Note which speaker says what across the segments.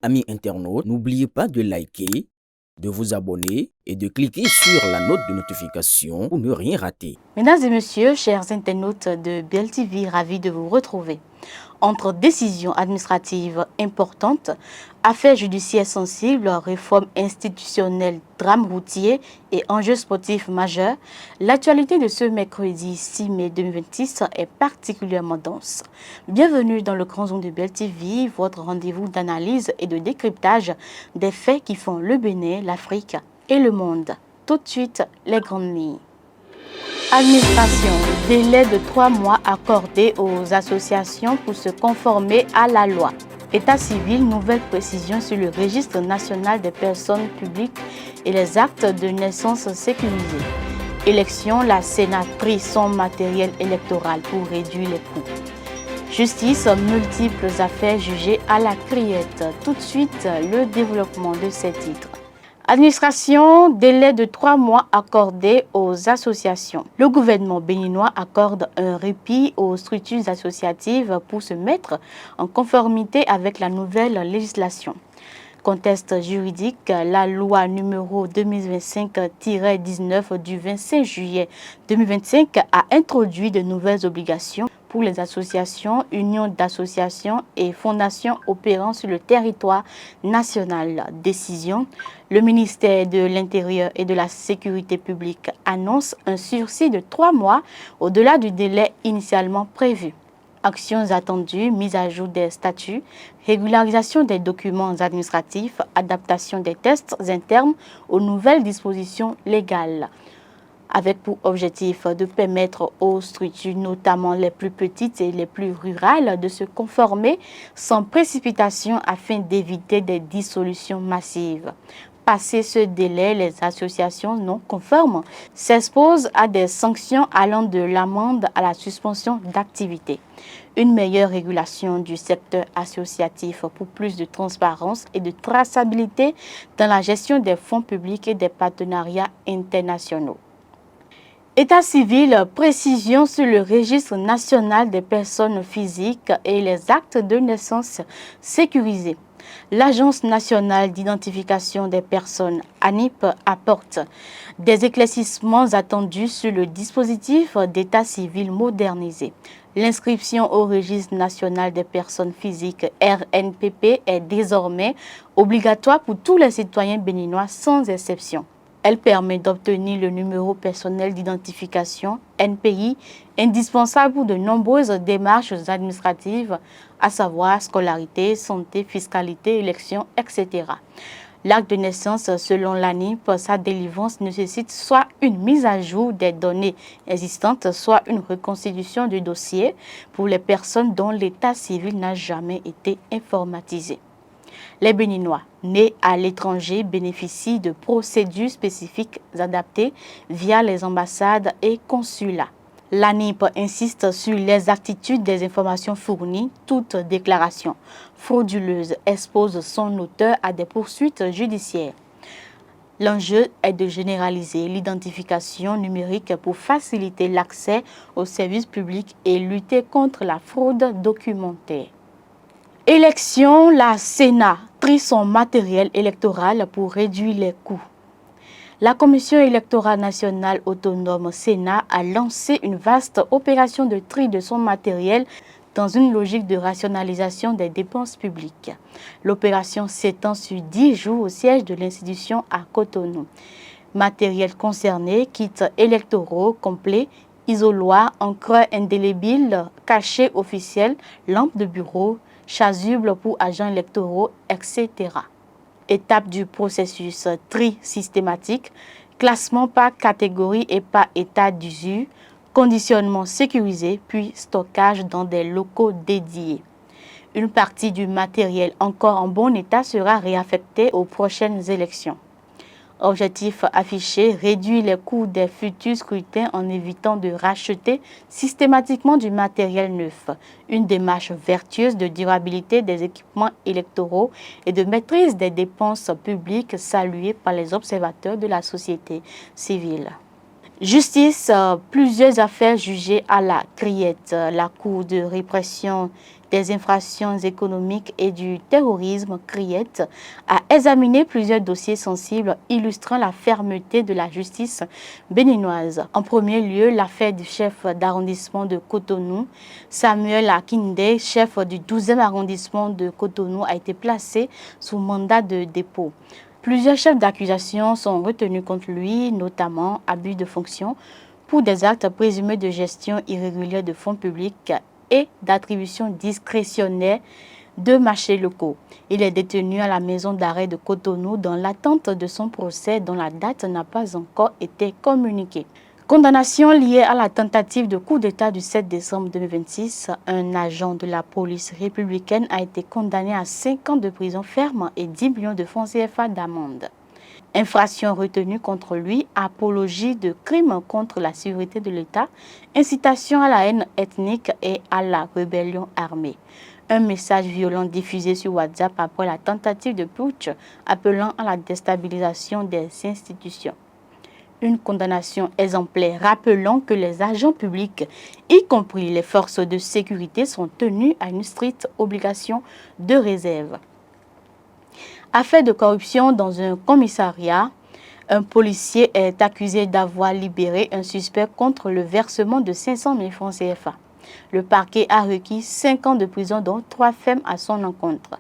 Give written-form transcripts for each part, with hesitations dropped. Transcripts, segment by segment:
Speaker 1: Amis internautes, n'oubliez pas de liker, de vous abonner et de cliquer sur la note de notification pour ne rien rater.
Speaker 2: Mesdames et messieurs, chers internautes de BLTV, ravis de vous retrouver. Entre décisions administratives importantes, affaires judiciaires sensibles, réformes institutionnelles, drames routiers et enjeux sportifs majeurs, l'actualité de ce mercredi 6 mai 2026 est particulièrement dense. Bienvenue dans le Grand Zoom de BLTV, votre rendez-vous d'analyse et de décryptage des faits qui font le Bénin, l'Afrique et le monde. Tout de suite, les grandes lignes. Administration, délai de 3 mois accordé aux associations pour se conformer à la loi. État civil, nouvelle précision sur le registre national des personnes publiques et les actes de naissance sécurisés. Élection, la Sénat prie son matériel électoral pour réduire les coûts. Justice, multiples affaires jugées à la criette. Tout de suite, le développement de ces titres. Administration, délai de 3 mois accordé aux associations. Le gouvernement béninois accorde un répit aux structures associatives pour se mettre en conformité avec la nouvelle législation. Contexte juridique, la loi numéro 2025-19 du 25 juillet 2025 a introduit de nouvelles obligations pour les associations, unions d'associations et fondations opérant sur le territoire national. Décision, le ministère de l'Intérieur et de la Sécurité publique annonce un sursis de 3 mois au-delà du délai initialement prévu. Actions attendues, mise à jour des statuts, régularisation des documents administratifs, adaptation des tests internes aux nouvelles dispositions légales, avec pour objectif de permettre aux structures, notamment les plus petites et les plus rurales, de se conformer sans précipitation afin d'éviter des dissolutions massives. Passé ce délai, les associations non conformes s'exposent à des sanctions allant de l'amende à la suspension d'activité. Une meilleure régulation du secteur associatif pour plus de transparence et de traçabilité dans la gestion des fonds publics et des partenariats internationaux. État civil, précision sur le registre national des personnes physiques et les actes de naissance sécurisés. L'Agence nationale d'identification des personnes, ANIP, apporte des éclaircissements attendus sur le dispositif d'état civil modernisé. L'inscription au registre national des personnes physiques, RNPP, est désormais obligatoire pour tous les citoyens béninois sans exception. Elle permet d'obtenir le numéro personnel d'identification, NPI, indispensable pour de nombreuses démarches administratives, à savoir scolarité, santé, fiscalité, élection, etc. L'acte de naissance, selon l'ANIP, sa délivrance nécessite soit une mise à jour des données existantes, soit une reconstitution du dossier pour les personnes dont l'état civil n'a jamais été informatisé. Les Béninois nés à l'étranger bénéficient de procédures spécifiques adaptées via les ambassades et consulats. L'ANIP insiste sur l'exactitude des informations fournies. Toute déclaration frauduleuse expose son auteur à des poursuites judiciaires. L'enjeu est de généraliser l'identification numérique pour faciliter l'accès aux services publics et lutter contre la fraude documentaire. Élection, la Sénat trie son matériel électoral pour réduire les coûts. La Commission électorale nationale autonome Sénat a lancé une vaste opération de tri de son matériel dans une logique de rationalisation des dépenses publiques. L'opération s'étend sur 10 jours au siège de l'institution à Cotonou. Matériel concerné, kits électoraux complets, isoloirs, encreurs indélébiles, cachets officiels, lampes de bureau, chasubles pour agents électoraux, etc. Étape du processus, tri systématique, classement par catégorie et par état d'usure, conditionnement sécurisé, puis stockage dans des locaux dédiés. Une partie du matériel encore en bon état sera réaffectée aux prochaines élections. Objectif affiché, réduire les coûts des futurs scrutins en évitant de racheter systématiquement du matériel neuf. Une démarche vertueuse de durabilité des équipements électoraux et de maîtrise des dépenses publiques saluée par les observateurs de la société civile. Justice, plusieurs affaires jugées à la criette. La Cour de répression des infractions économiques et du terrorisme, criette, a examiné plusieurs dossiers sensibles illustrant la fermeté de la justice béninoise. En premier lieu, l'affaire du chef d'arrondissement de Cotonou, Samuel Akinde, chef du 12e arrondissement de Cotonou, a été placé sous mandat de dépôt. Plusieurs chefs d'accusation sont retenus contre lui, notamment abus de fonction pour des actes présumés de gestion irrégulière de fonds publics et d'attribution discrétionnaire de marchés locaux. Il est détenu à la maison d'arrêt de Cotonou dans l'attente de son procès dont la date n'a pas encore été communiquée. Condamnation liée à la tentative de coup d'État du 7 décembre 2026. Un agent de la police républicaine a été condamné à 5 ans de prison ferme et 10 millions de francs CFA d'amende. Infraction retenue contre lui, apologie de crimes contre la sécurité de l'État, incitation à la haine ethnique et à la rébellion armée. Un message violent diffusé sur WhatsApp après la tentative de putsch appelant à la déstabilisation des institutions. Une condamnation exemplaire rappelant que les agents publics, y compris les forces de sécurité, sont tenus à une stricte obligation de réserve. Affaire de corruption dans un commissariat, un policier est accusé d'avoir libéré un suspect contre le versement de 500 000 francs CFA. Le parquet a requis 5 ans de prison, dont 3 fermes à son encontre.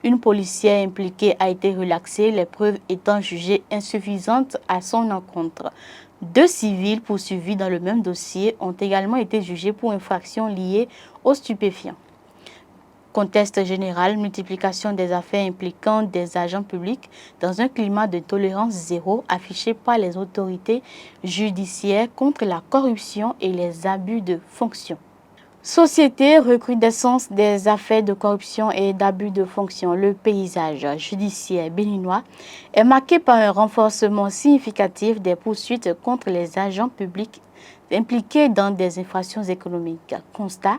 Speaker 2: Une policière impliquée a été relaxée, les preuves étant jugées insuffisantes à son encontre. 2 civils poursuivis dans le même dossier ont également été jugés pour infractions liées aux stupéfiants. Contexte général, multiplication des affaires impliquant des agents publics dans un climat de tolérance zéro affiché par les autorités judiciaires contre la corruption et les abus de fonction. Société, recrudescence des affaires de corruption et d'abus de fonction. Le paysage judiciaire béninois est marqué par un renforcement significatif des poursuites contre les agents publics impliqués dans des infractions économiques. Constat: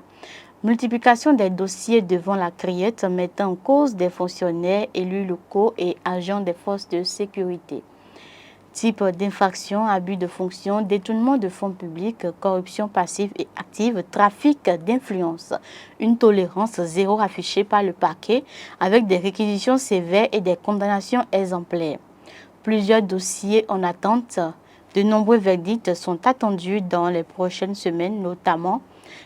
Speaker 2: multiplication des dossiers devant la criette mettant en cause des fonctionnaires, élus locaux et agents des forces de sécurité. Type d'infraction: abus de fonction, détournement de fonds publics, corruption passive et active, trafic d'influence. Une tolérance zéro affichée par le parquet avec des réquisitions sévères et des condamnations exemplaires. Plusieurs dossiers en attente. De nombreux verdicts sont attendus dans les prochaines semaines, notamment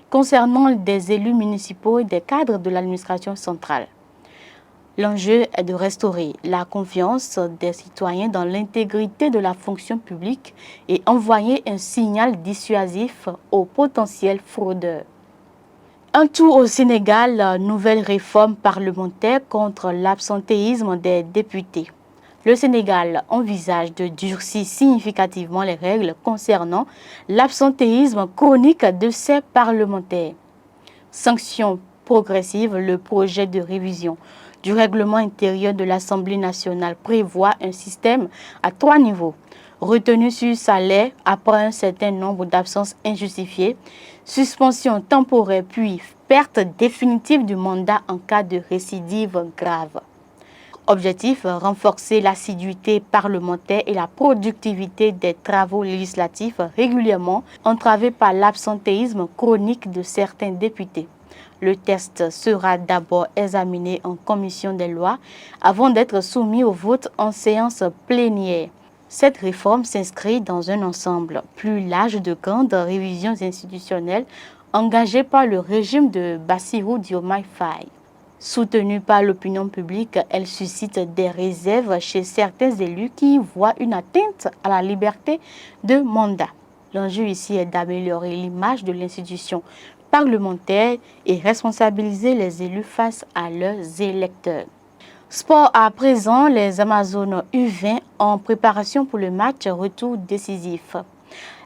Speaker 2: concernant des élus municipaux et des cadres de l'administration centrale. L'enjeu est de restaurer la confiance des citoyens dans l'intégrité de la fonction publique et envoyer un signal dissuasif aux potentiels fraudeurs. Un tour au Sénégal, nouvelle réforme parlementaire contre l'absentéisme des députés. Le Sénégal envisage de durcir significativement les règles concernant l'absentéisme chronique de ses parlementaires. Sanction progressive, le projet de révision du règlement intérieur de l'Assemblée nationale prévoit un système à 3 niveaux. Retenue sur salaire après un certain nombre d'absences injustifiées, suspension temporaire puis perte définitive du mandat en cas de récidive grave. Objectif: renforcer l'assiduité parlementaire et la productivité des travaux législatifs régulièrement entravés par l'absentéisme chronique de certains députés. Le texte sera d'abord examiné en commission des lois avant d'être soumis au vote en séance plénière. Cette réforme s'inscrit dans un ensemble plus large de grandes révisions institutionnelles engagées par le régime de Bassirou Diomaye Faye. Soutenue par l'opinion publique, elle suscite des réserves chez certains élus qui y voient une atteinte à la liberté de mandat. L'enjeu ici est d'améliorer l'image de l'institution parlementaire et responsabiliser les élus face à leurs électeurs. Sport à présent, les Amazones U20 en préparation pour le match retour décisif.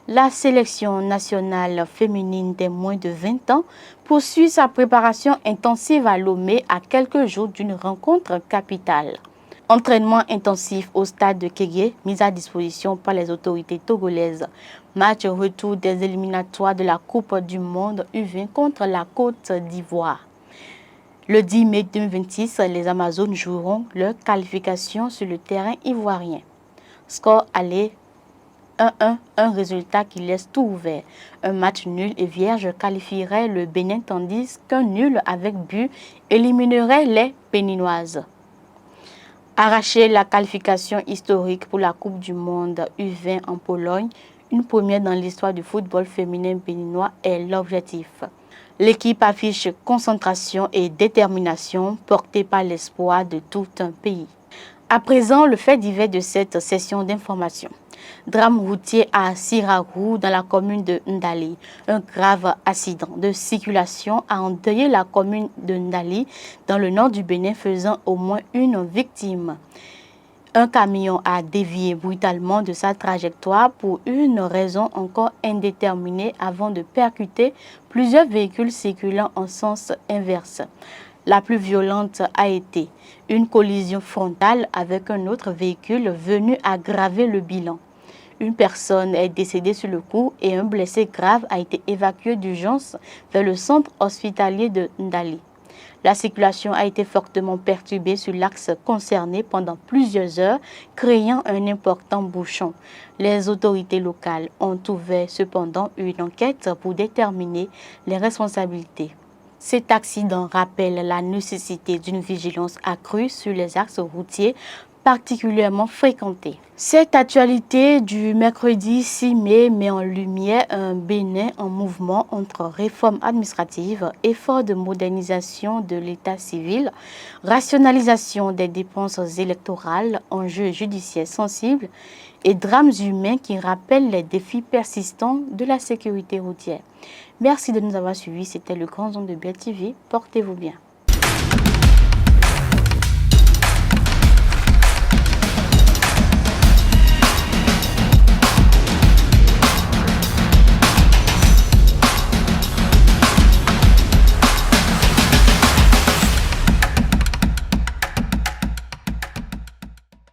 Speaker 2: La sélection nationale féminine des moins de 20 ans poursuit sa préparation intensive à Lomé à quelques jours d'une rencontre capitale. Entraînement intensif au stade de Kégué, mis à disposition par les autorités togolaises. Match retour des éliminatoires de la Coupe du Monde U20 contre la Côte d'Ivoire. Le 10 mai 2026, les Amazones joueront leur qualification sur le terrain ivoirien. Score aller 1-1, un résultat qui laisse tout ouvert. Un match nul et vierge qualifierait le Bénin tandis qu'un nul avec but éliminerait les Béninoises. Arracher la qualification historique pour la Coupe du Monde U20 en Pologne, une première dans l'histoire du football féminin béninois, est l'objectif. L'équipe affiche concentration et détermination portée par l'espoir de tout un pays. À présent, le fait divers de cette session d'information. Drame routier à Sirarou, dans la commune de Ndali. Un grave accident de circulation a endeuillé la commune de Ndali, dans le nord du Bénin, faisant au moins une victime. Un camion a dévié brutalement de sa trajectoire pour une raison encore indéterminée avant de percuter plusieurs véhicules circulant en sens inverse. La plus violente a été une collision frontale avec un autre véhicule venu aggraver le bilan. Une personne est décédée sur le coup et un blessé grave a été évacué d'urgence vers le centre hospitalier de Ndali. La circulation a été fortement perturbée sur l'axe concerné pendant plusieurs heures, créant un important bouchon. Les autorités locales ont ouvert cependant une enquête pour déterminer les responsabilités. Cet accident rappelle la nécessité d'une vigilance accrue sur les axes routiers particulièrement fréquentés. Cette actualité du mercredi 6 mai met en lumière un Bénin en mouvement entre réforme administrative, efforts de modernisation de l'état civil, rationalisation des dépenses électorales, enjeux judiciaires sensibles et drames humains qui rappellent les défis persistants de la sécurité routière. Merci de nous avoir suivis. C'était le Grand Zone de BEL TV. Portez-vous bien.